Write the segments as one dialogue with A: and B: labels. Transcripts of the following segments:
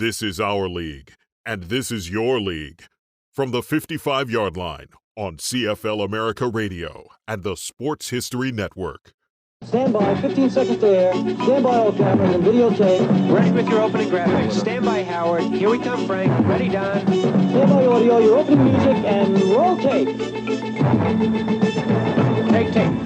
A: This is our league, and this is your league. From the 55-yard line on CFL America Radio and the Sports History Network.
B: Stand by, 15 seconds to air. Stand by all cameras and videotape.
C: Ready with your opening graphics. Stand by, Howard. Here we come, Frank. Ready, Don.
B: Stand by audio, your opening music, and roll tape.
C: Take tape.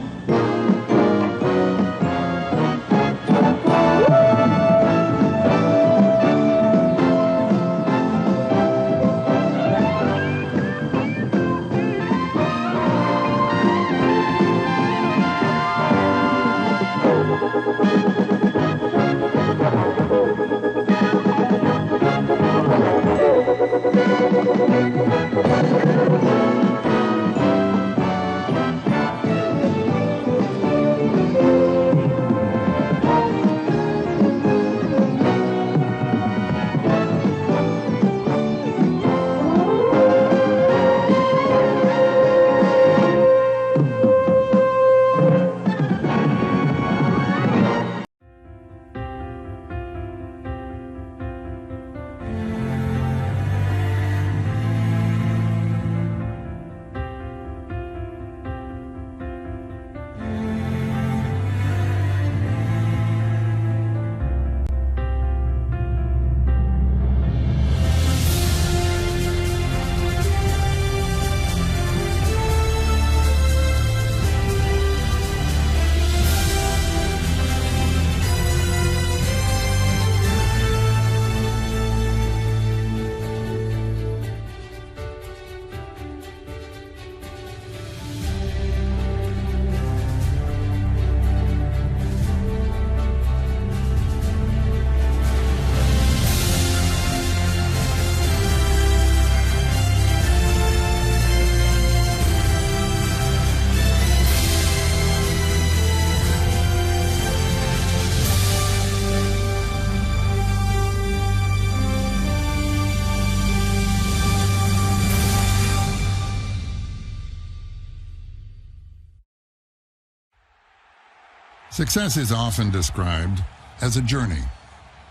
D: Success is often described as a journey,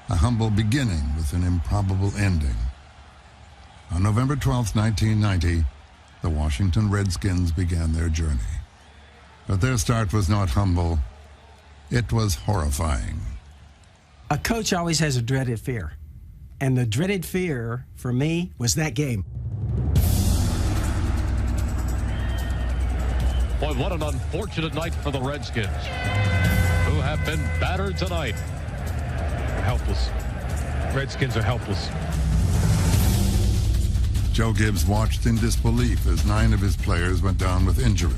D: a humble beginning with an improbable ending. On November 12, 1990, the Washington Redskins began their journey. But their start was not humble. It was horrifying.
E: A coach always has a dreaded fear. And the dreaded fear, for me, was that game.
F: Boy, what an unfortunate night for the Redskins, who have been battered tonight. Helpless. Redskins are helpless.
D: Joe Gibbs watched in disbelief as 9 of his players went down with injury.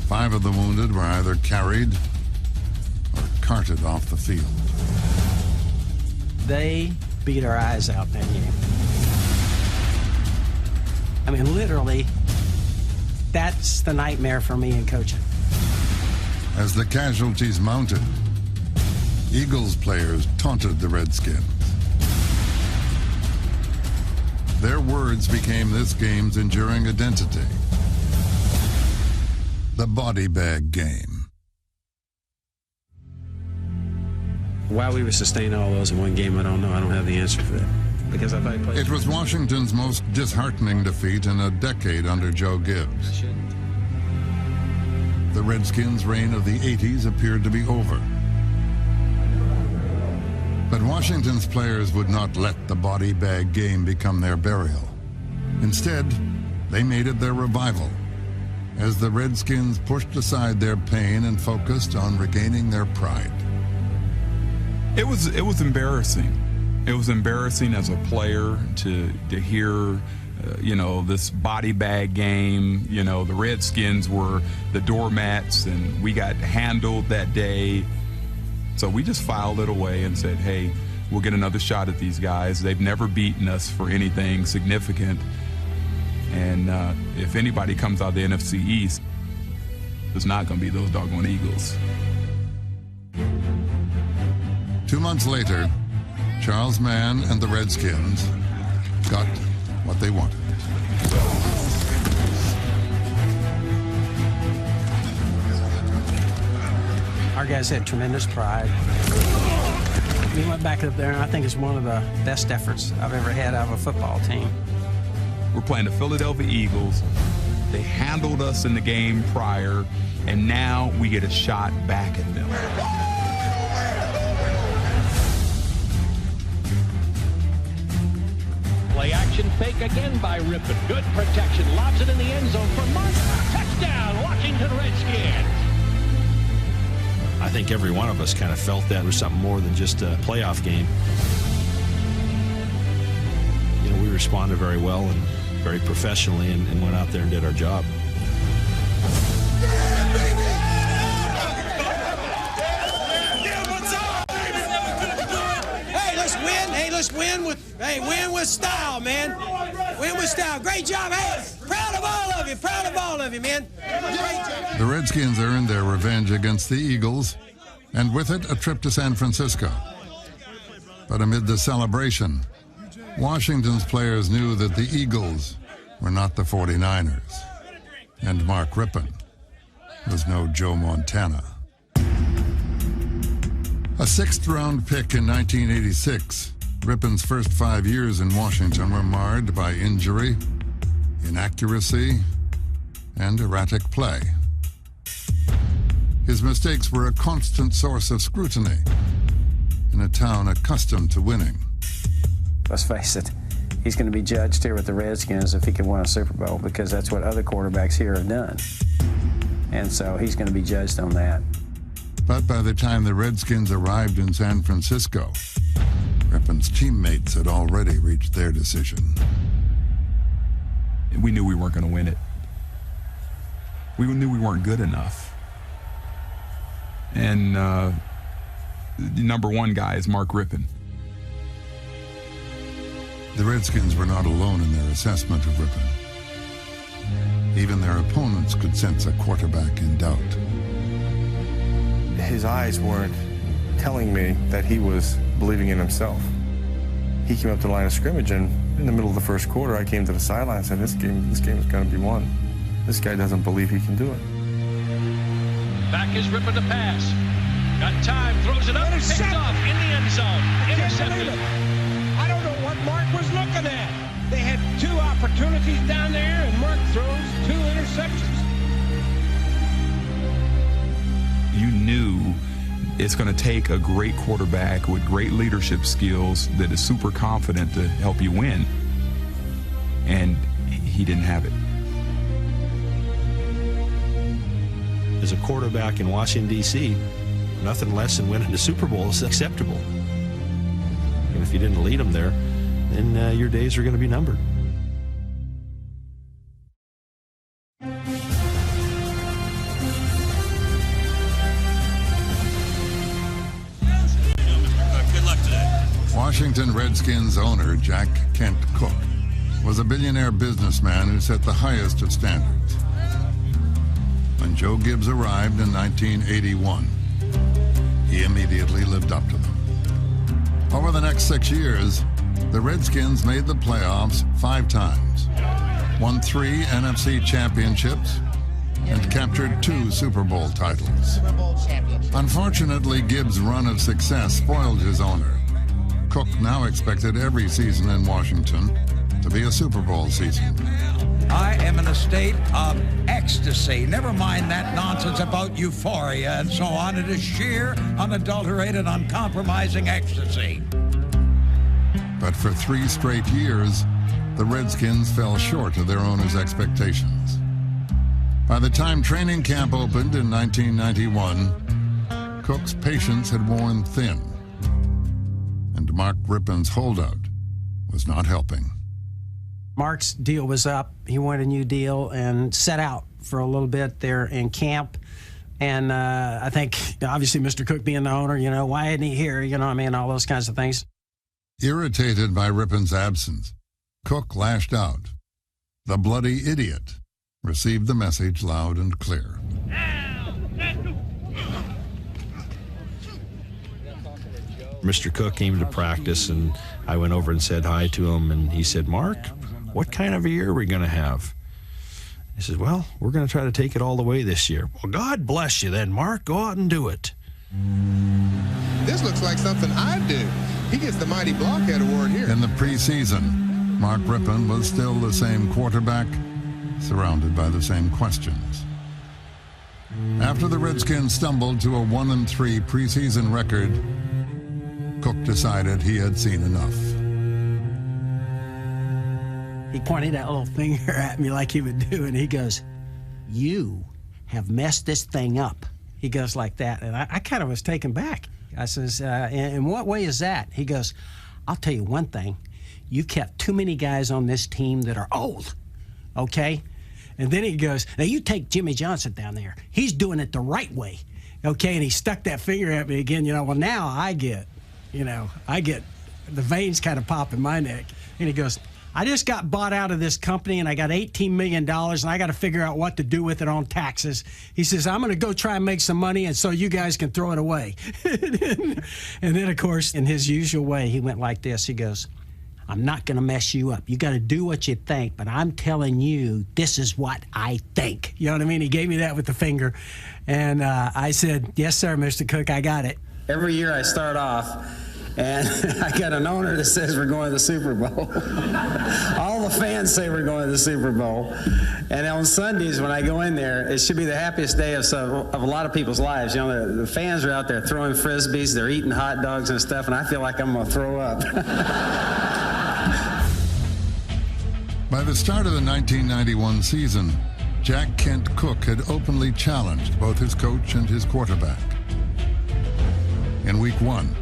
D: 5 of the wounded were either carried or carted off the field.
E: They beat our eyes out in that game. I mean, literally, that's the nightmare for me in coaching.
D: As the casualties mounted, Eagles players taunted the Redskins. Their words became this game's enduring identity: the body bag game.
E: Why we would sustain all those in one game, I don't know. I don't have the answer for that. Because I played.
D: It was Washington's most disheartening defeat in a decade under Joe Gibbs. The Redskins' reign of the 80s appeared to be over. But Washington's players would not let the body bag game become their burial. Instead, they made it their revival, as the Redskins pushed aside their pain and focused on regaining their pride.
G: It was embarrassing. It was embarrassing as a player to hear, this body bag game. The Redskins were the doormats, and we got handled that day. So we just filed it away and said, hey, we'll get another shot at these guys. They've never beaten us for anything significant. And if anybody comes out of the NFC East, it's not going to be those doggone Eagles.
D: 2 months later, Charles Mann and the Redskins got what they wanted.
E: Our guys had tremendous pride. We went back up there, and I think it's one of the best efforts I've ever had out of a football team.
G: We're playing the Philadelphia Eagles. They handled us in the game prior, and now we get a shot back at them.
F: Play action fake again by Rypien. Good protection. Lobs it in the end zone for Mark. Touchdown, Washington Redskins.
H: I think every one of us kind of felt that it was something more than just a playoff game. You know, we responded very well and very professionally and went out there and did our job.
E: Hey, let's win. Hey, let's win with style, man. Win with style. Great job. Hey, proud of all of you. Proud of all of you, man. Great job.
D: The Redskins earned their revenge against the Eagles, and with it, a trip to San Francisco. But amid the celebration, Washington's players knew that the Eagles were not the 49ers, and Mark Rypien was no Joe Montana. A sixth-round pick in 1986, Rypien's first 5 years in Washington were marred by injury, inaccuracy, and erratic play. His mistakes were a constant source of scrutiny in a town accustomed to winning.
I: Let's face it, he's going to be judged here with the Redskins if he can win a Super Bowl, because that's what other quarterbacks here have done. And so he's going to be judged on that.
D: But by the time the Redskins arrived in San Francisco, Rypien's teammates had already reached their decision.
G: We knew we weren't going to win it. We knew we weren't good enough. And the number one guy is Mark Rypien.
D: The Redskins were not alone in their assessment of Rypien. Even their opponents could sense a quarterback in doubt.
J: His eyes weren't telling me that he was believing in himself. He came up to the line of scrimmage, and in the middle of the first quarter, I came to the sideline and said, this game is going to be won. This guy doesn't believe he can do it.
F: Back is Rypien to pass. Got time, throws it up, picked off in the end zone. Intercepted.
C: I don't know what Mark was looking at. They had 2 opportunities down there, and Mark throws 2 interceptions.
G: You knew it's going to take a great quarterback with great leadership skills that is super confident to help you win. And he didn't have it.
H: As a quarterback in Washington, D.C., nothing less than winning the Super Bowl is acceptable. And if you didn't lead them there, then your days are going to be numbered.
K: Good luck today.
D: Washington Redskins owner Jack Kent Cooke was a billionaire businessman who set the highest of standards. When Joe Gibbs arrived in 1981, he immediately lived up to them. Over the next 6 years, the Redskins made the playoffs 5 times, won 3 NFC championships, and captured 2 Super Bowl titles. Unfortunately, Gibbs' run of success spoiled his owner. Cooke now expected every season in Washington to be a Super Bowl season.
L: I am in a state of ecstasy. Never mind that nonsense about euphoria and so on. It is sheer, unadulterated, uncompromising ecstasy.
D: But for 3 straight years, the Redskins fell short of their owner's expectations. By the time training camp opened in 1991, Cooke's patience had worn thin, and Mark Rypien's holdout was not helping.
E: Mark's deal was up. He wanted a new deal and set out for a little bit there in camp. And I think, obviously, Mr. Cooke being the owner, why isn't he here? You know what I mean? All those kinds of things.
D: Irritated by Rypien's absence, Cooke lashed out. The bloody idiot received the message loud and clear.
H: Mr. Cooke came to practice, and I went over and said hi to him, and he said, "Mark, what kind of a year are we going to have?" He said, "Well, we're going to try to take it all the way this year." "Well, God bless you then, Mark. Go out and do it."
M: this looks like something I'd do. He gets the Mighty Blockhead Award here.
D: In the preseason, Mark Rypien was still the same quarterback, surrounded by the same questions. After the Redskins stumbled to a 1-3 preseason record, Cook decided he had seen enough.
E: He pointed that little finger at me like he would do, and he goes, "You have messed this thing up." He goes like that, and I kind of was taken back. I says, in what way is that? He goes, "I'll tell you one thing. You kept too many guys on this team that are old, okay?" And then he goes, "Now you take Jimmy Johnson down there. He's doing it the right way, okay?" And he stuck that finger at me again. Well, now I get the veins kind of pop in my neck. And he goes, "I just got bought out of this company, and I got $18 million, and I got to figure out what to do with it on taxes." He says, "I'm going to go try and make some money, and so you guys can throw it away." And then, of course, in his usual way, he went like this. He goes, "I'm not going to mess you up. You got to do what you think, but I'm telling you, this is what I think." You know what I mean? He gave me that with the finger. And I said, "Yes, sir, Mr. Cook, I got it."
I: Every year I start off, and I got an owner that says we're going to the Super Bowl. All the fans say we're going to the Super Bowl. And on Sundays when I go in there, it should be the happiest day of a lot of people's lives. The fans are out there throwing Frisbees, they're eating hot dogs and stuff, and I feel like I'm going to throw up.
D: By the start of the 1991 season, Jack Kent Cook had openly challenged both his coach and his quarterback. In Week 1,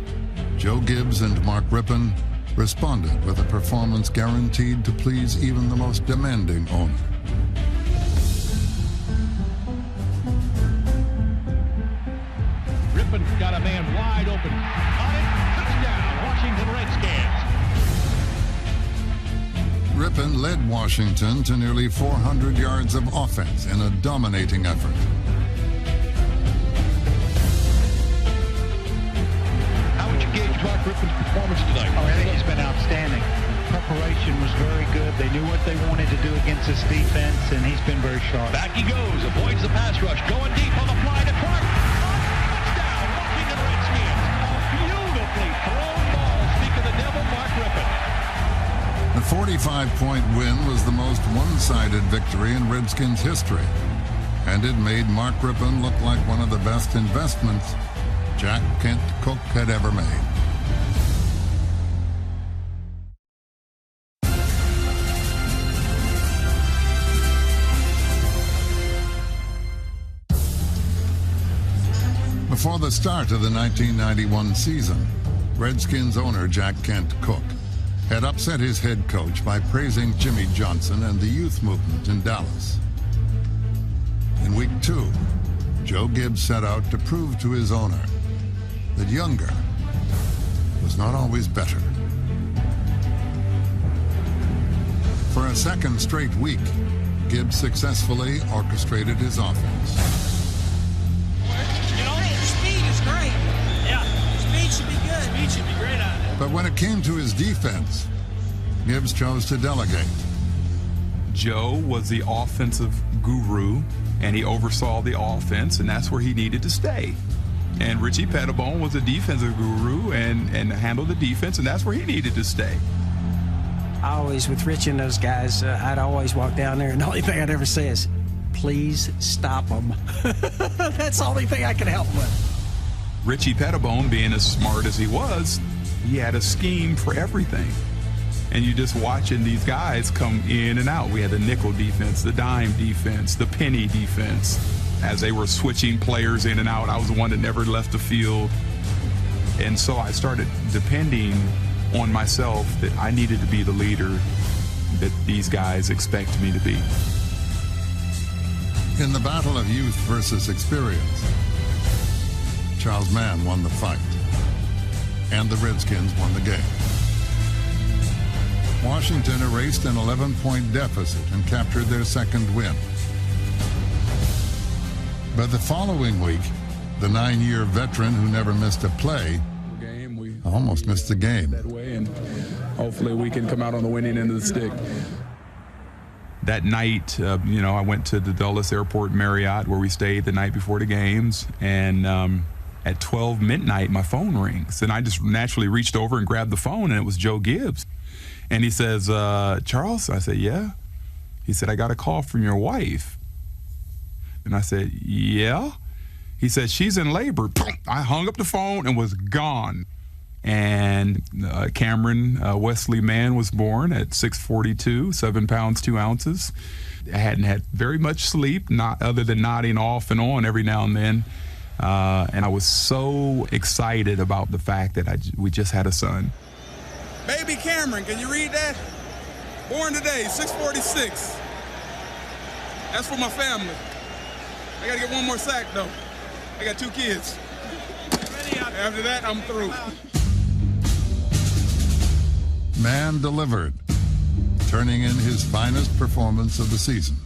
D: Joe Gibbs and Mark Rypien responded with a performance guaranteed to please even the most demanding owner.
F: Rypien got a man wide open. On it, touchdown, Washington Redskins.
D: Rypien led Washington to nearly 400 yards of offense in a dominating effort.
F: Mark Rypien's performance tonight.
N: I think he's been outstanding. Preparation was very good. They knew what they wanted to do against this defense, and he's been very sharp.
F: Back he goes, avoids the pass rush, going deep on the fly to Clark. Touchdown, Washington Redskins. Beautifully thrown ball. Speak of the devil, Mark Rypien.
D: The 45-point win was the most one-sided victory in Redskins history, and it made Mark Rypien look like one of the best investments Jack Kent Cook had ever made. Before the start of the 1991 season, Redskins owner Jack Kent Cook had upset his head coach by praising Jimmy Johnson and the youth movement in Dallas. In Week 2, Joe Gibbs set out to prove to his owner that younger was not always better. For a second straight week, Gibbs successfully orchestrated his offense.
O: Your speed is great. Yeah, speed should be good. Speed should be great on it.
D: But when it came to his defense, Gibbs chose to delegate.
G: Joe was the offensive guru, and he oversaw the offense, and that's where he needed to stay. And Richie Pettibone was a defensive guru and handled the defense, and that's where he needed to stay.
E: I always, with Rich and those guys, I'd always walk down there, and the only thing I'd ever say is, "Please stop them." That's the only thing I could help with.
G: Richie Pettibone, being as smart as he was, he had a scheme for everything. And you just watching these guys come in and out. We had the nickel defense, the dime defense, the penny defense. As they were switching players in and out, I was the one that never left the field. And so I started depending on myself that I needed to be the leader that these guys expect me to be.
D: In the battle of youth versus experience, Charles Mann won the fight, and the Redskins won the game. Washington erased an 11-point deficit and captured their second win. But the following week, the 9-year veteran who never missed a play almost missed the game.
G: That way, and hopefully we can come out on the winning end of the stick. That night, I went to the Dulles Airport Marriott where we stayed the night before the games, and at 12 midnight, my phone rings. And I just naturally reached over and grabbed the phone, and it was Joe Gibbs. And he says, Charles? I said, yeah. He said, I got a call from your wife. And I said, yeah. He said, she's in labor. I hung up the phone and was gone. And Cameron Wesley Mann was born at 6'42", 7 pounds, 2 ounces. I hadn't had very much sleep, not other than nodding off and on every now and then. And I was so excited about the fact that we just had a son.
P: Baby Cameron, can you read that? Born today, 646. That's for my family. I gotta get one more sack though. I got 2 kids. After that, I'm through.
D: Mann delivered, turning in his finest performance of the season.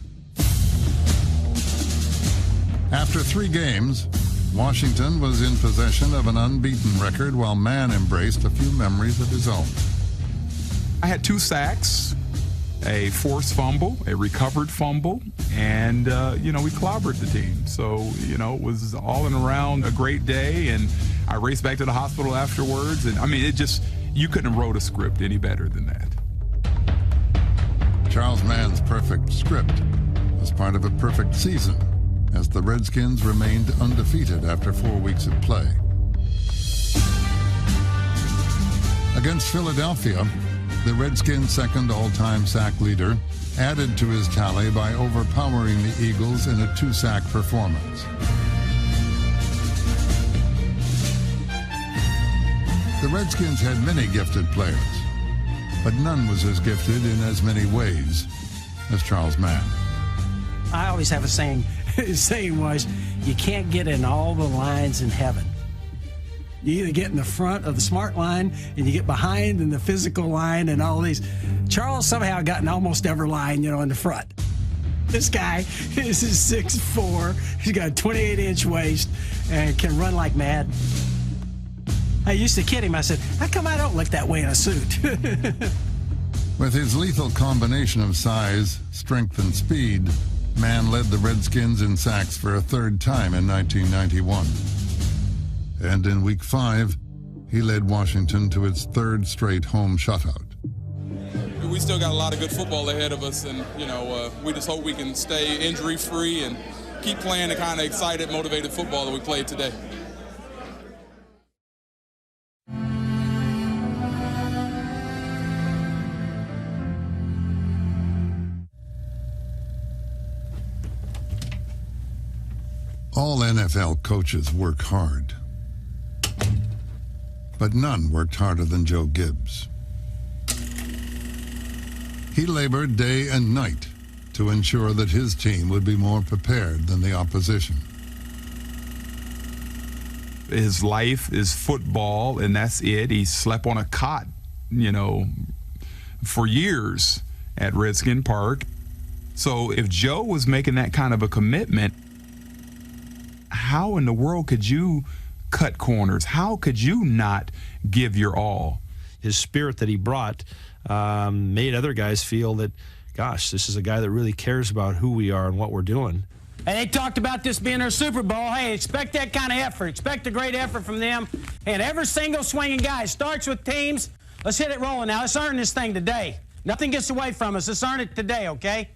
D: After 3 games, Washington was in possession of an unbeaten record while Mann embraced a few memories of his own.
G: I had 2 sacks, a forced fumble, a recovered fumble, and, we clobbered the team. So, it was all in around a great day, and I raced back to the hospital afterwards. And, you couldn't have wrote a script any better than that.
D: Charles Mann's perfect script was part of a perfect season, as the Redskins remained undefeated after 4 weeks of play. Against Philadelphia, the Redskins' second all-time sack leader added to his tally by overpowering the Eagles in a 2-sack performance. The Redskins had many gifted players, but none was as gifted in as many ways as Charles Mann.
E: I always have a saying. His saying was, you can't get in all the lines in heaven. You either get in the front of the smart line and you get behind in the physical line and all these. Charles somehow got in almost every line, in the front. This guy is 6'4", he's got a 28-inch waist and can run like mad. I used to kid him. I said, how come I don't look that way in a suit?
D: With his lethal combination of size, strength, and speed, Mann led the Redskins in sacks for a 3rd time in 1991. And in Week 5, he led Washington to its 3rd straight home shutout.
P: We still got a lot of good football ahead of us, and, we just hope we can stay injury-free and keep playing the kind of excited, motivated football that we played today.
D: All NFL coaches work hard, but none worked harder than Joe Gibbs. He labored day and night to ensure that his team would be more prepared than the opposition.
G: His life is football, and that's it. He slept on a cot, for years at Redskin Park. So if Joe was making that kind of a commitment, how in the world could you cut corners? How could you not give your all?
H: His spirit that he brought made other guys feel that, gosh, this is a guy that really cares about who we are and what we're doing.
E: And they talked about this being their Super Bowl. Hey, expect that kind of effort. Expect a great effort from them. And every single swinging guy starts with teams. Let's hit it rolling now. Let's earn this thing today. Nothing gets away from us. Let's earn it today, okay?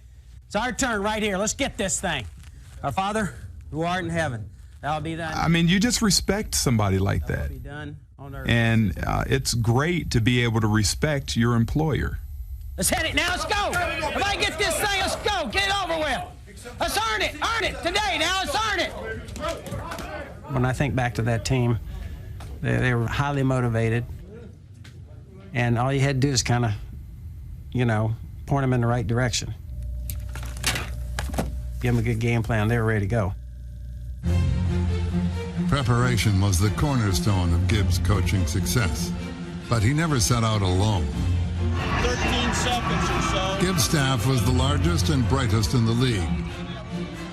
E: It's our turn right here. Let's get this thing. Our Father, who art in heaven, thou be done.
G: You just respect somebody like that.
E: Be done on earth.
G: And it's great to be able to respect your employer.
E: Let's hit it now. Let's go. If I get this thing, let's go. Get it over with. Let's earn it. Earn it today. Now let's earn it. When I think back to that team, they were highly motivated. And all you had to do is kind of, point them in the right direction. Give them a good game plan. They were ready to go.
D: Preparation was the cornerstone of Gibbs' coaching success, but he never set out alone.
C: 13 seconds or so.
D: Gibbs' staff was the largest and brightest in the league.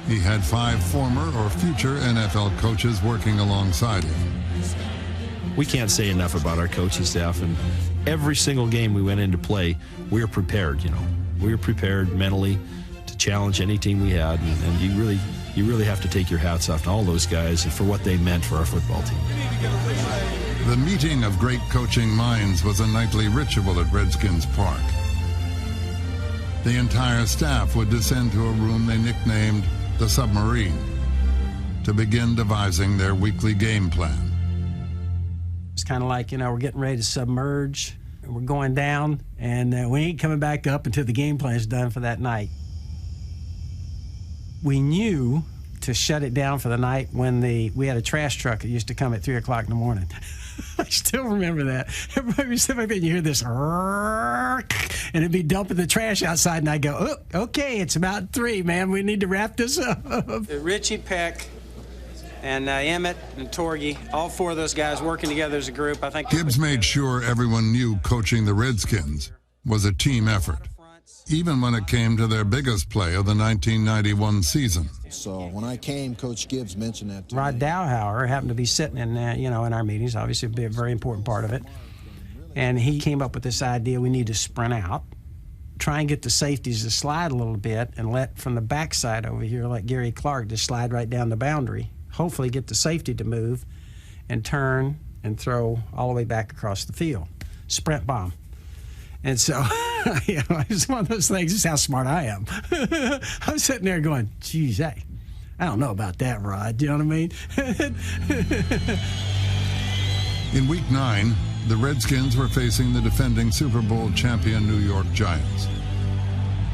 D: He had 5 former or future NFL coaches working alongside him.
H: We can't say enough about our coaching staff, and every single game we went into play, we were prepared, We were prepared mentally to challenge any team we had, and you really you really have to take your hats off to all those guys and for what they meant for our football team.
D: The meeting of great coaching minds was a nightly ritual at Redskins Park. The entire staff would descend to a room they nicknamed the Submarine to begin devising their weekly game plan.
E: It's kind of like, we're getting ready to submerge, and we're going down, and we ain't coming back up until the game plan is done for that night. We knew to shut it down for the night when we had a trash truck that used to come at 3 o'clock in the morning. I still remember that. Everybody was sitting back there and you hear this, and it'd be dumping the trash outside, and I'd go, oh, okay, it's about 3, man. We need to wrap this up. Richie Peck and Emmett and Torgy, all 4 of those guys working together as a group. I think
D: Gibbs made sure everyone knew coaching the Redskins was a team effort, even when it came to their biggest play of the 1991 season.
Q: So when I came, Coach Gibbs mentioned that to
E: Rod
Q: me.
E: Dowhauer happened to be sitting in, in our meetings, obviously be a very important part of it. And he came up with this idea we need to sprint out, try and get the safeties to slide a little bit, and let from the backside over here, let Gary Clark just slide right down the boundary, hopefully get the safety to move and turn and throw all the way back across the field. Sprint bomb. And so, it's one of those things. This is how smart I am. I'm sitting there going, geez, I don't know about that, Rod. Do you know what I mean?
D: In Week 9, the Redskins were facing the defending Super Bowl champion New York Giants.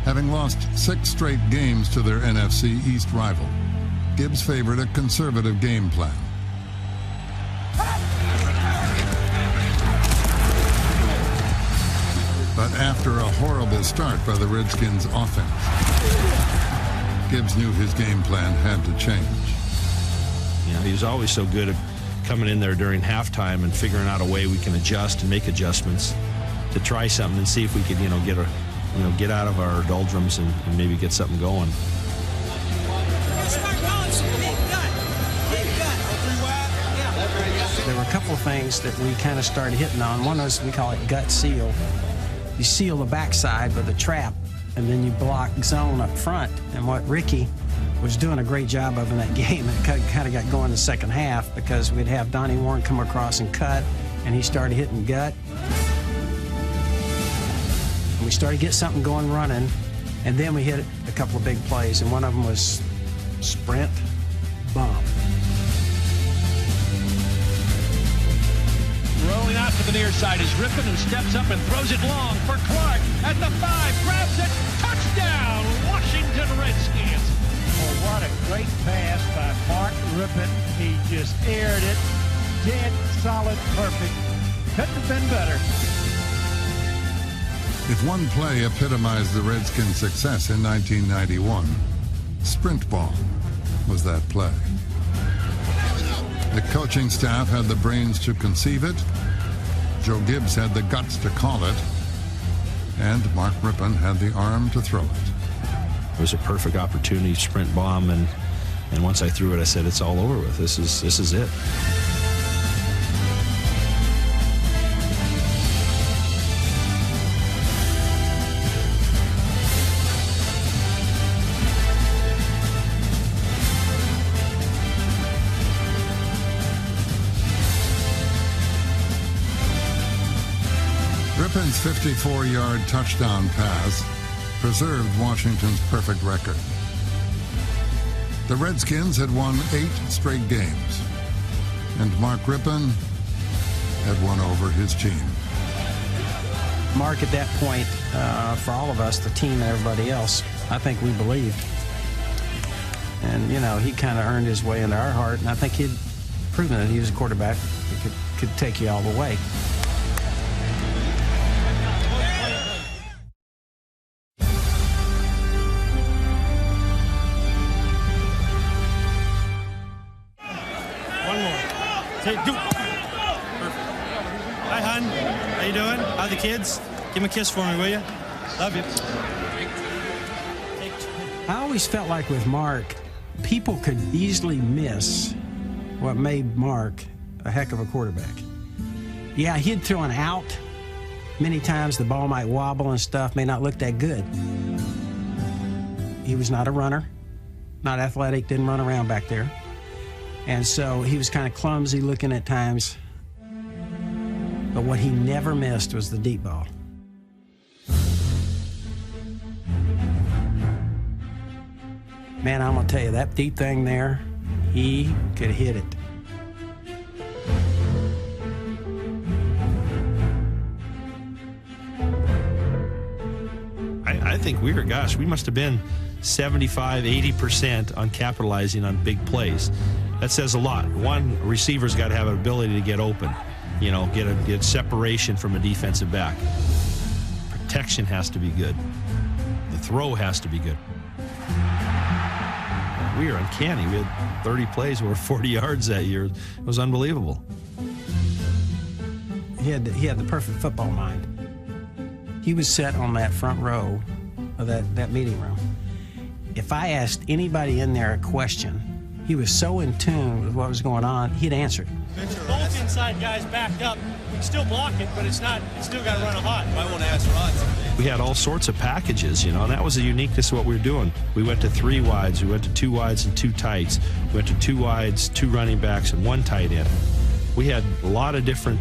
D: Having lost 6 straight games to their NFC East rival, Gibbs favored a conservative game plan. But after a horrible start by the Redskins offense, Gibbs knew his game plan had to change.
H: He was always so good at coming in there during halftime and figuring out a way we can adjust and make adjustments to try something and see if we could, get out of our doldrums and maybe get something going.
E: There were a couple of things that we kind of started hitting on. One was, we call it gut seal. You seal the backside with a trap, and then you block zone up front. And what Ricky was doing a great job of in that game, it kind of got going in the second half because we'd have Donnie Warren come across and cut, and he started hitting gut. And we started to get something going running, and then we hit a couple of big plays, and one of them was sprint bomb.
F: Rolling out to the near side is Rypien, who steps up and throws it long for Clark at the 5, grabs it, touchdown, Washington Redskins.
N: Oh, what a great pass by Mark Rypien. He just aired it, dead, solid, perfect. Couldn't have been better.
D: If one play epitomized the Redskins' success in 1991, sprint bomb was that play. The coaching staff had the brains to conceive it, Joe Gibbs had the guts to call it, and Mark Rypien had the arm to throw it.
H: It was a perfect opportunity, sprint bomb, and once I threw it, I said, it's all over with. This is it.
D: Rypien's 54-yard touchdown pass preserved Washington's perfect record. The Redskins had won 8 straight games, and Mark Rypien had won over his team.
E: Mark, at that point, for all of us, the team and everybody else, I think we believed. And, he kind of earned his way into our heart, and I think he'd proven that he was a quarterback that could take you all the way.
R: Say, do. Perfect. Hi, hon. How you doing? How are the kids? Give him a kiss for me, will you? Love you.
E: I always felt like with Mark, people could easily miss what made Mark a heck of a quarterback. Yeah, he'd throw an out. Many times the ball might wobble and stuff, may not look that good. He was not a runner. not athletic, didn't run around back there. And so he was kind of clumsy looking at times. But what he never missed was the deep ball. Man, I'm going to tell you, that deep thing there, he could hit it.
H: I think we must have been 75, 80% on capitalizing on big plays. That says a lot. One, a receiver's got to have an ability to get open, get separation from a defensive back. Protection has to be good. The throw has to be good. We were uncanny. We had 30 plays over 40 yards that year. It was unbelievable.
E: He had the perfect football mind. He was set on that front row of that meeting room. If I asked anybody in there a question, he was so in tune with what was going on, he'd answer it.
R: Both inside guys backed up. We can still block it, but it's still got to run it hot.
K: I want to ask Rod something.
H: We had all sorts of packages, and that was the uniqueness of what we were doing. We went to 3 wides, we went to 2 wides and 2 tights. We went to 2 wides, 2 running backs, and 1 tight end. We had a lot of different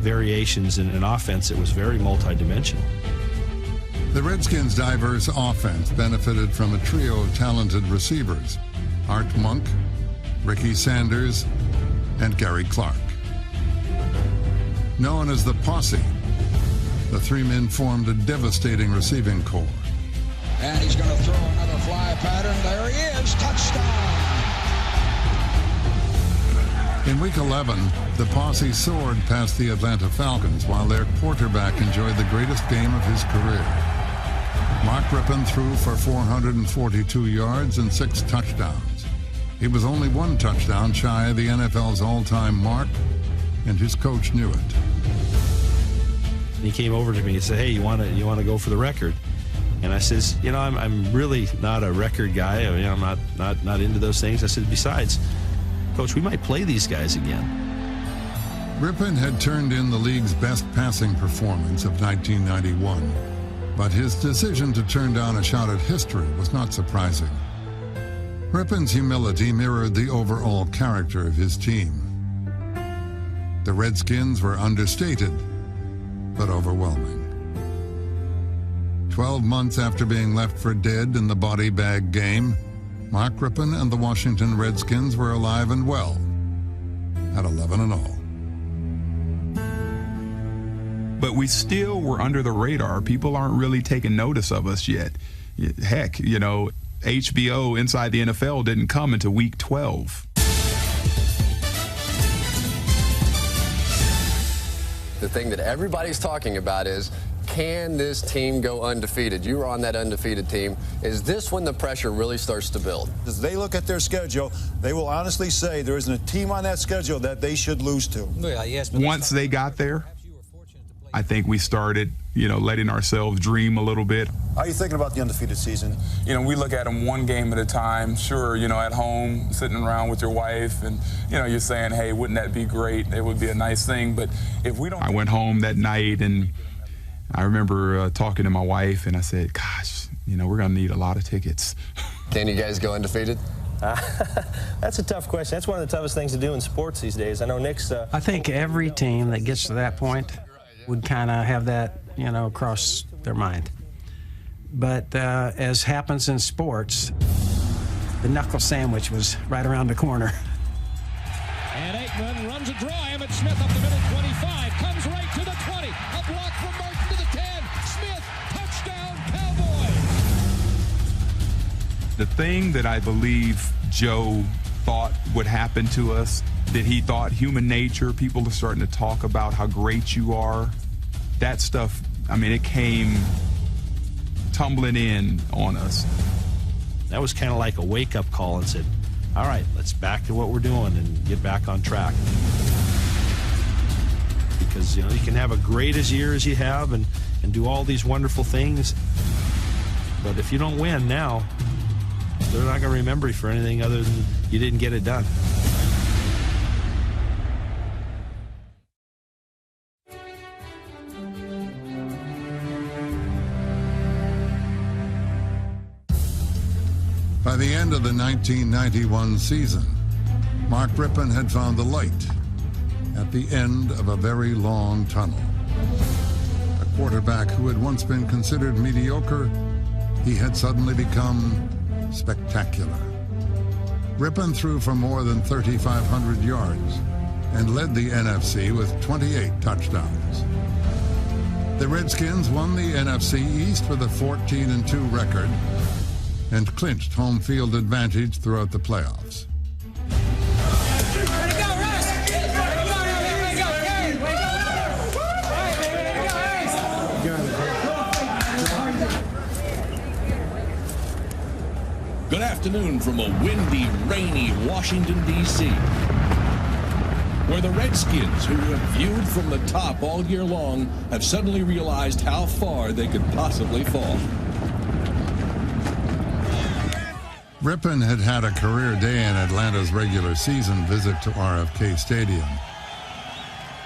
H: variations in an offense that was very multidimensional.
D: The Redskins' diverse offense benefited from a trio of talented receivers: Art Monk, Ricky Sanders, and Gary Clark. Known as the Posse, the 3 men formed a devastating receiving corps.
L: And he's going to throw another fly pattern. There he is. Touchdown.
D: In Week 11, the Posse soared past the Atlanta Falcons while their quarterback enjoyed the greatest game of his career. Mark Rypien threw for 442 yards and 6 touchdowns. He was only 1 touchdown shy of the NFL's all-time mark, and his coach knew it.
H: He came over to me and said, "Hey, you want to go for the record?" And I says, I'm really not a record guy. I'm not into those things. I said, besides, Coach, we might play these guys again.
D: Rypien had turned in the league's best passing performance of 1991, but his decision to turn down a shot at history was not surprising. Rypien's humility mirrored the overall character of his team. The Redskins were understated, but overwhelming. 12 months after being left for dead in the body bag game, Mark Rypien and the Washington Redskins were alive and well at 11-0.
G: But we still were under the radar. People aren't really taking notice of us yet. Heck, HBO Inside the NFL didn't come until Week 12.
S: The thing that everybody's talking about is, can this team go undefeated? You were on that undefeated team. Is this when the pressure really starts to build?
T: As they look at their schedule, they will honestly say there isn't a team on that schedule that they should lose to.
G: Well, yes, but once they got there, I think we started, letting ourselves dream a little bit.
T: How are you thinking about the undefeated season?
G: We look at them one game at a time. Sure, at home, sitting around with your wife, and, you're saying, hey, wouldn't that be great? It would be a nice thing. But if we don't... I went home that night, and I remember talking to my wife, and I said, gosh, we're going to need a lot of tickets.
S: Can you guys go undefeated?
U: That's a tough question. That's one of the toughest things to do in sports these days. I know Nick's...
E: I think every team that gets to that point would kind of have that, across their mind. But as happens in sports, the knuckle sandwich was right around the corner.
C: And Aikman runs a draw. Emmett Smith up the middle, 25, comes right to the 20. A block from Martin to the 10. Smith, touchdown, Cowboys.
G: The thing that I believe Joe thought would happen to us, that he thought human nature, people are starting to talk about how great you are. That stuff, it came tumbling in on us.
H: That was kind of like a wake-up call and said, all right, let's back to what we're doing and get back on track. Because, you can have a great as year as you have and do all these wonderful things, but if you don't win now, they're not going to remember you for anything other than you didn't get it done.
D: By the end of the 1991 season, Mark Rypien had found the light at the end of a very long tunnel. A quarterback who had once been considered mediocre, he had suddenly become spectacular. Rypien threw for more than 3,500 yards and led the NFC with 28 touchdowns. The Redskins won the NFC East with a 14-2 record and clinched home field advantage throughout the playoffs.
A: Good afternoon from a windy, rainy Washington, D.C., where the Redskins, who have viewed from the top all year long, have suddenly realized how far they could possibly fall.
D: Rypien had had a career day in Atlanta's regular season visit to RFK Stadium.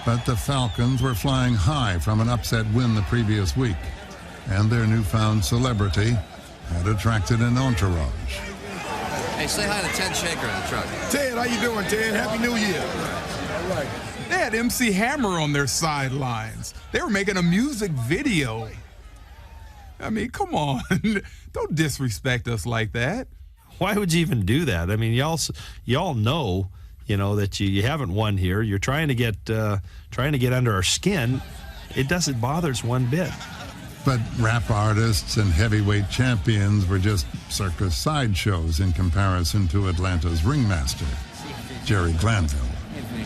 D: But the Falcons were flying high from an upset win the previous week, and their newfound celebrity had attracted an entourage.
S: Hey, say hi to Ted Shaker in the truck.
M: Ted, how you doing, Ted? Happy New Year. All right.
G: They had MC Hammer on their sidelines. They were making a music video. I mean, come on. Don't disrespect us like that.
H: Why would you even do that? I mean, y'all know, that you haven't won here. You're trying to get under our skin. It doesn't bother us one bit.
D: But rap artists and heavyweight champions were just circus sideshows in comparison to Atlanta's ringmaster, Jerry Glanville.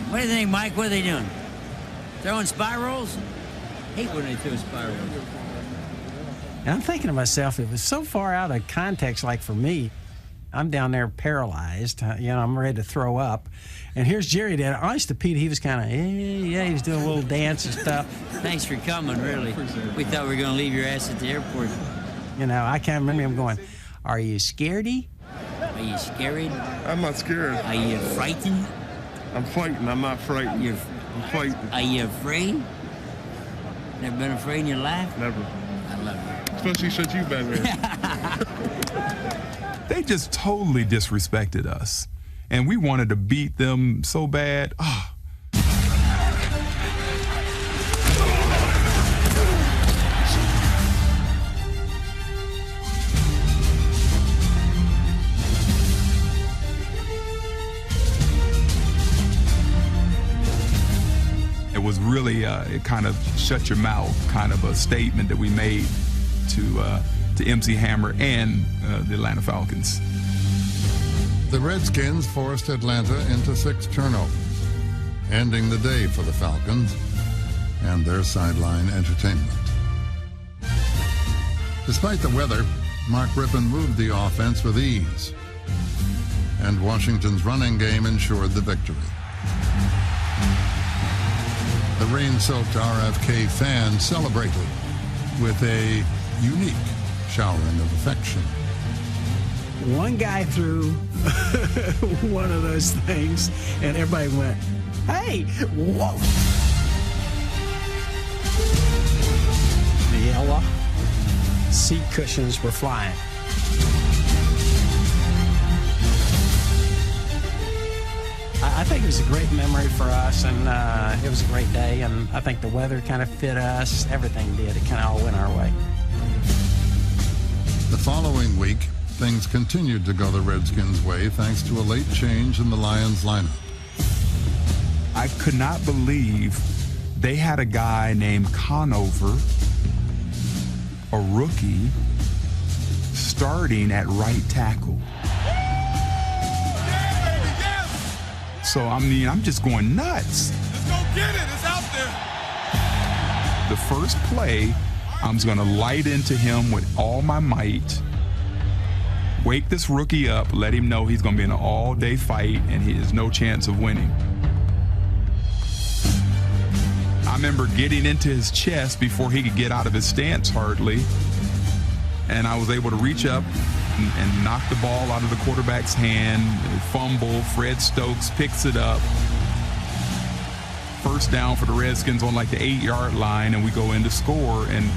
V: What do you think, Mike? What are they doing? Throwing spirals? I hate when they throw spirals.
E: And I'm thinking to myself, it was so far out of context, like for me, I'm down there paralyzed, I'm ready to throw up. And here's Jerry there. Honest to Pete, he was kind of, he was doing a little dance and stuff.
V: Thanks for coming, really. We thought we were going to leave your ass at the airport.
E: I can't remember him going, are you scaredy?
V: Are you scared?
M: I'm not scared.
V: Are you frightened?
M: I'm fighting. I'm not frightened. I'm fighting.
V: Are you afraid? Never been afraid in your life?
M: Never.
V: I love you.
M: Especially since you've been there.
G: They just totally disrespected us. And we wanted to beat them so bad. It was really it kind of shut your mouth kind of a statement that we made to MC Hammer and the Atlanta Falcons.
D: The Redskins forced Atlanta into 6 turnovers, ending the day for the Falcons and their sideline entertainment. Despite the weather, Mark Rypien moved the offense with ease, and Washington's running game ensured the victory. The rain-soaked RFK fans celebrated with a unique showering of affection.
E: One guy threw one of those things, and everybody went, hey, whoa. The yellow seat cushions were flying. I think it was a great memory for us, and it was a great day, and I think the weather kind of fit us. Everything did. It kind of all went our way.
D: The following week, things continued to go the Redskins' way thanks to a late change in the Lions lineup.
G: I could not believe they had a guy named Conover, a rookie, starting at right tackle. So, I'm just going nuts.
P: Let's go get it. It's out there.
G: The first play, I'm just going to light into him with all my might, wake this rookie up, let him know he's going to be in an all-day fight and he has no chance of winning. I remember getting into his chest before he could get out of his stance hardly, and I was able to reach up and knock the ball out of the quarterback's hand, fumble. Fred Stokes picks it up. First down for the Redskins on like the 8-yard line, and we go in to score, and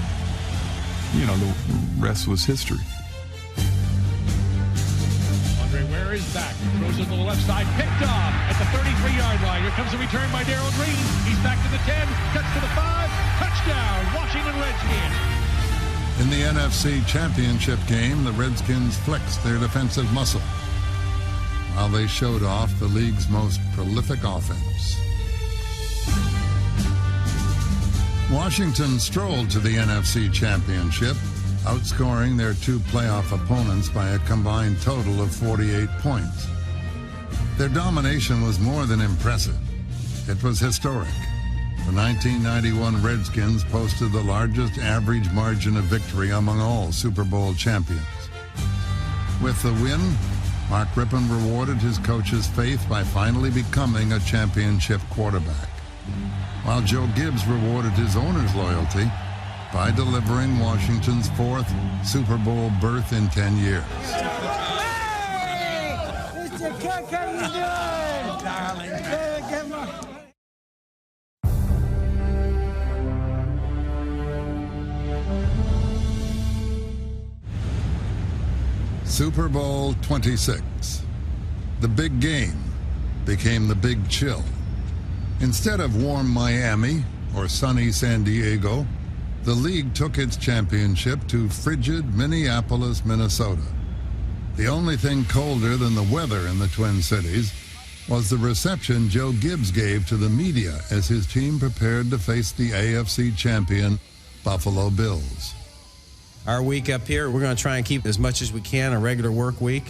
G: the rest was history.
C: Ware is back. Throws it to the left side. Picked off at the 33-yard line. Here comes a return by Darrell Green. He's back to the 10. Cuts to the 5. Touchdown, Washington Redskins.
D: In the NFC Championship game, the Redskins flexed their defensive muscle while they showed off the league's most prolific offense. Washington strolled to the NFC Championship, outscoring their two playoff opponents by a combined total of 48 points. Their domination was more than impressive. It was historic. The 1991 Redskins posted the largest average margin of victory among all Super Bowl champions. With the win, Mark Rypien rewarded his coach's faith by finally becoming a championship quarterback, while Joe Gibbs rewarded his owner's loyalty by delivering Washington's fourth Super Bowl berth in 10 years.
B: Hey! Mr. Cook, how you doing? Darling. Hey, come on.
D: Super Bowl XXVI. The big game became the big chill. Instead of warm Miami or sunny San Diego, the league took its championship to frigid Minneapolis, Minnesota. The only thing colder than the weather in the Twin Cities was the reception Joe Gibbs gave to the media as his team prepared to face the AFC champion Buffalo Bills.
H: Our week up here, we're going to try and keep as much as we can a regular work week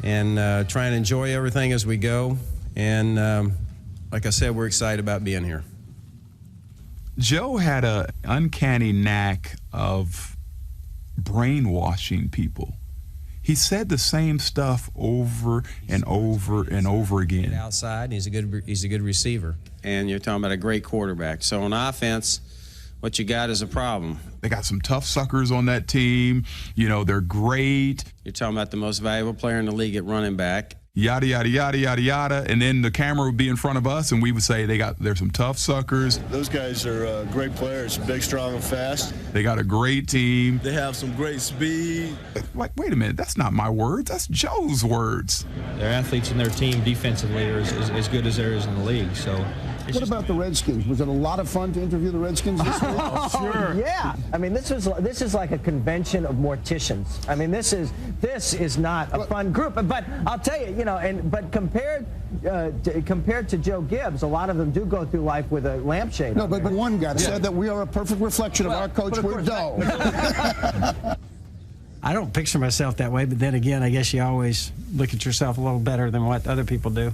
H: and try and enjoy everything as we go. And like I said, we're excited about being here.
G: Joe had an uncanny knack of brainwashing people. He said the same stuff over and over and over again.
H: Outside, he's a good receiver. And you're talking about a great quarterback. So on offense, what you got is a problem.
G: They got some tough suckers on that team. You know, they're great.
H: You're talking about the most valuable player in the league at running back.
G: Yada, yada, yada, yada, yada. And then the camera would be in front of us, and we would say there's some tough suckers.
J: Those guys are great players, big, strong, and fast.
G: They got a great team.
J: They have some great speed.
G: Like, wait a minute, that's not my words. That's Joe's words.
H: Their athletes and their team defensively are as good as there is in the league. So.
W: What about the Redskins? Was it a lot of fun to interview the Redskins this week?
X: Oh, sure. Yeah. I mean, this is like a convention of morticians. I mean, this is not a fun group. But I'll tell you, but compared to Joe Gibbs, a lot of them do go through life with a lampshade.
W: No, but one guy said that we are a perfect reflection of our coach. We're dull.
E: I don't picture myself that way, but then again, I guess you always look at yourself a little better than what other people do.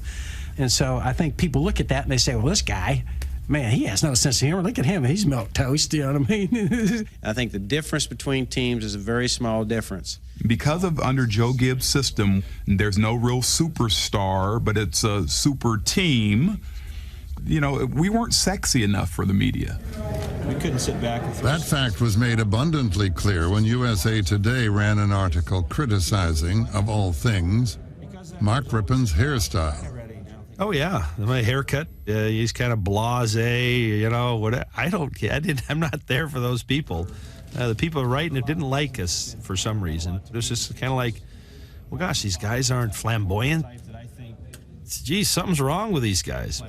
E: And so I think people look at that and they say, well, this guy, man, he has no sense of humor. Look at him. He's milquetoast, you know what I mean? I think the difference between teams is a very small difference.
G: Because of under Joe Gibbs' system, there's no real superstar, but it's a super team. You know, we weren't sexy enough for the media.
H: We couldn't sit back.
D: That fact was made abundantly clear when USA Today ran an article criticizing, of all things, Mark Rypien's hairstyle.
H: Oh yeah, my haircut. He's kind of blasé, you know. I'm not there for those people. The people writing it didn't like us for some reason. It was just kind of like, well, gosh, these guys aren't flamboyant. Geez, something's wrong with these guys.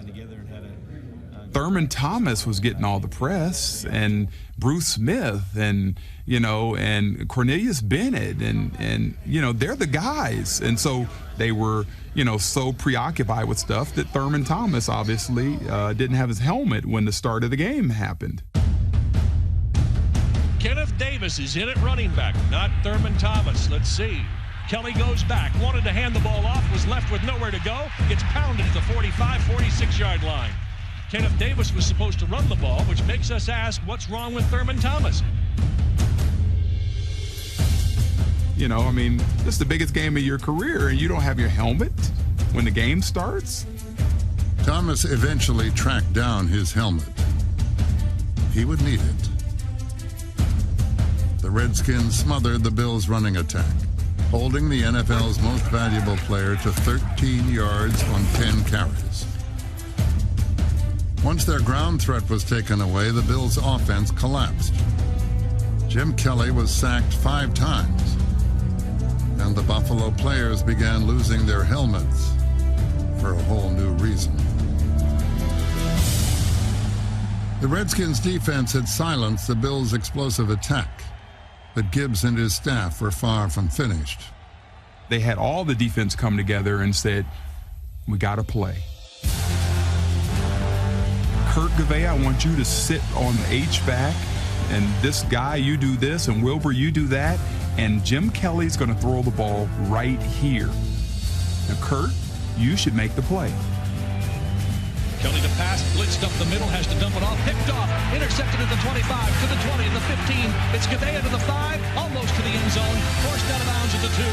G: Thurman Thomas was getting all the press, and Bruce Smith, and and Cornelius Bennett, and they're the guys, and so they were so preoccupied with stuff that Thurman Thomas obviously didn't have his helmet when the start of the game happened.
C: Kenneth Davis is in at running back, not Thurman Thomas. Let's see. Kelly goes back, wanted to hand the ball off, was left with nowhere to go, gets pounded at the 45, 46-yard line. Kenneth Davis was supposed to run the ball, which makes us ask, what's wrong with Thurman Thomas?
G: I mean, this is the biggest game of your career, and you don't have your helmet when the game starts?
D: Thomas eventually tracked down his helmet. He would need it. The Redskins smothered the Bills' running attack, holding the NFL's most valuable player to 13 yards on 10 carries. Once their ground threat was taken away, the Bills' offense collapsed. Jim Kelly was sacked 5 times. and the Buffalo players began losing their helmets for a whole new reason. The Redskins' defense had silenced the Bills' explosive attack, but Gibbs and his staff were far from finished.
G: They had all the defense come together and said, we got to play. Kurt Gavay, I want you to sit on the H-back, and this guy, you do this, and Wilbur, you do that, and Jim Kelly's going to throw the ball right here. Now, Kurt, you should make the play.
C: Kelly to pass, blitzed up the middle, has to dump it off, picked off, intercepted at the 25, to the 20, to the 15. It's Gavay to the 5, almost to the end zone, forced out of bounds at the 2.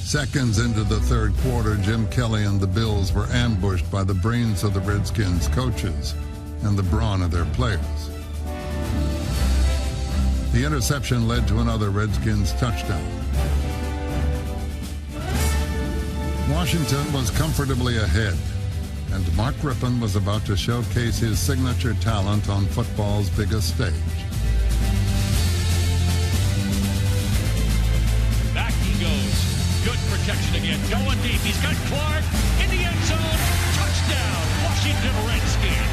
D: Seconds into the third quarter, Jim Kelly and the Bills were ambushed by the brains of the Redskins coaches and the brawn of their players. The interception led to another Redskins touchdown. Washington was comfortably ahead, and Mark Rypien was about to showcase his signature talent on football's biggest stage.
C: Back he goes. Good protection again. Going deep. He's got Clark in the end zone. Touchdown, Washington Redskins.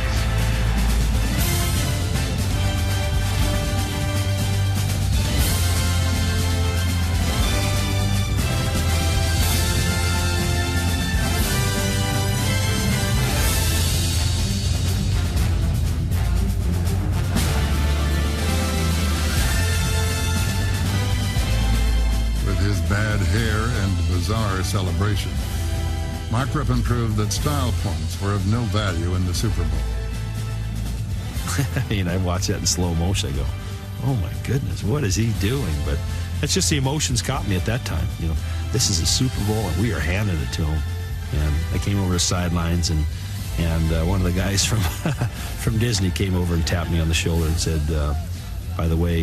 D: Bad hair and bizarre celebration, Mark Rypien proved that style points were of no value in the Super Bowl.
H: I mean, I watch that in slow motion. I go, oh my goodness, what is he doing? But it's just the emotions caught me at that time. You know, this is a Super Bowl and we are handing it to him. And I came over to the sidelines and one of the guys from Disney came over and tapped me on the shoulder and said, by the way,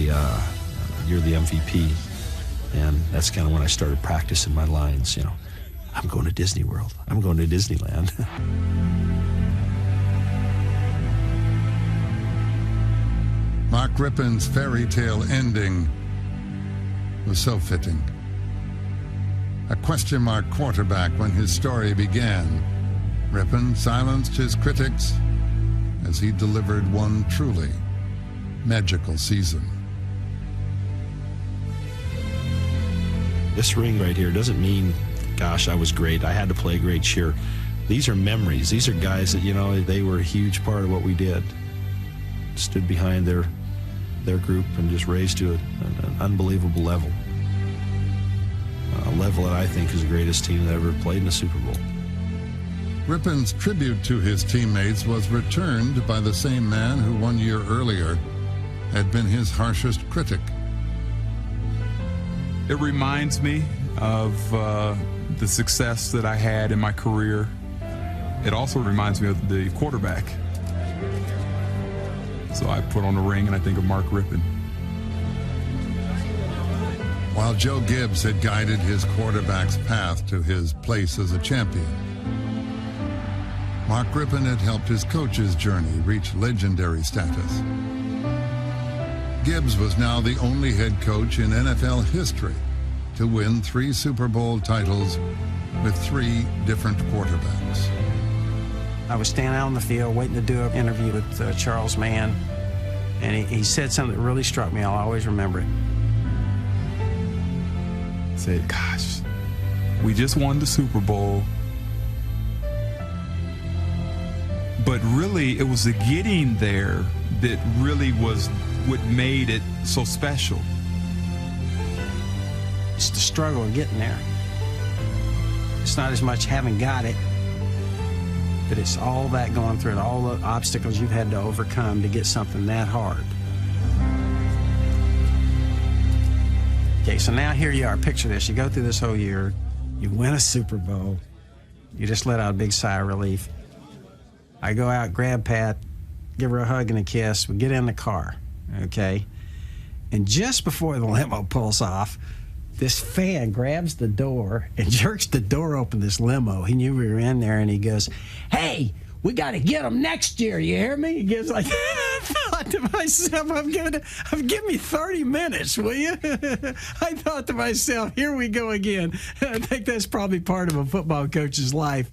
H: you're the MVP. And that's kind of when I started practicing my lines, you know. I'm going to Disney World. I'm going to Disneyland.
D: Mark Rypien's fairy tale ending was so fitting. A question mark quarterback when his story began, Rypien silenced his critics as he delivered one truly magical season.
H: This ring right here doesn't mean, gosh, I was great. I had to play great, sure. These are memories. These are guys that, you know, they were a huge part of what we did. Stood behind their group and just raised to an unbelievable level. A level that I think is the greatest team that ever played in a Super Bowl.
D: Rypien's tribute to his teammates was returned by the same man who 1 year earlier had been his harshest critic.
G: It reminds me of the success that I had in my career. It also reminds me of the quarterback. So I put on the ring and I think of Mark Rypien.
D: While Joe Gibbs had guided his quarterback's path to his place as a champion, Mark Rypien had helped his coach's journey reach legendary status. Gibbs was now the only head coach in NFL history to win 3 Super Bowl titles with 3 different quarterbacks.
E: I was standing out on the field waiting to do an interview with Charles Mann, and he said something that really struck me. I'll always remember it.
G: He said, gosh, we just won the Super Bowl, but really it was the getting there that really was what made it so special.
E: It's the struggle of getting there. It's not as much having got it, but it's all that going through it, all the obstacles you've had to overcome to get something that hard. Okay, so now here you are. Picture this. You go through this whole year. You win a Super Bowl. You just let out a big sigh of relief. I go out, grab Pat, give her a hug and a kiss. We get in the car, okay? And just before the limo pulls off, this fan grabs the door and jerks the door open, this limo. He knew we were in there, and he goes, "Hey, we got to get them next year. You hear me?" He gives like, I fell out to myself, give me 30 minutes, will you? I thought to myself, here we go again. I think that's probably part of a football coach's life.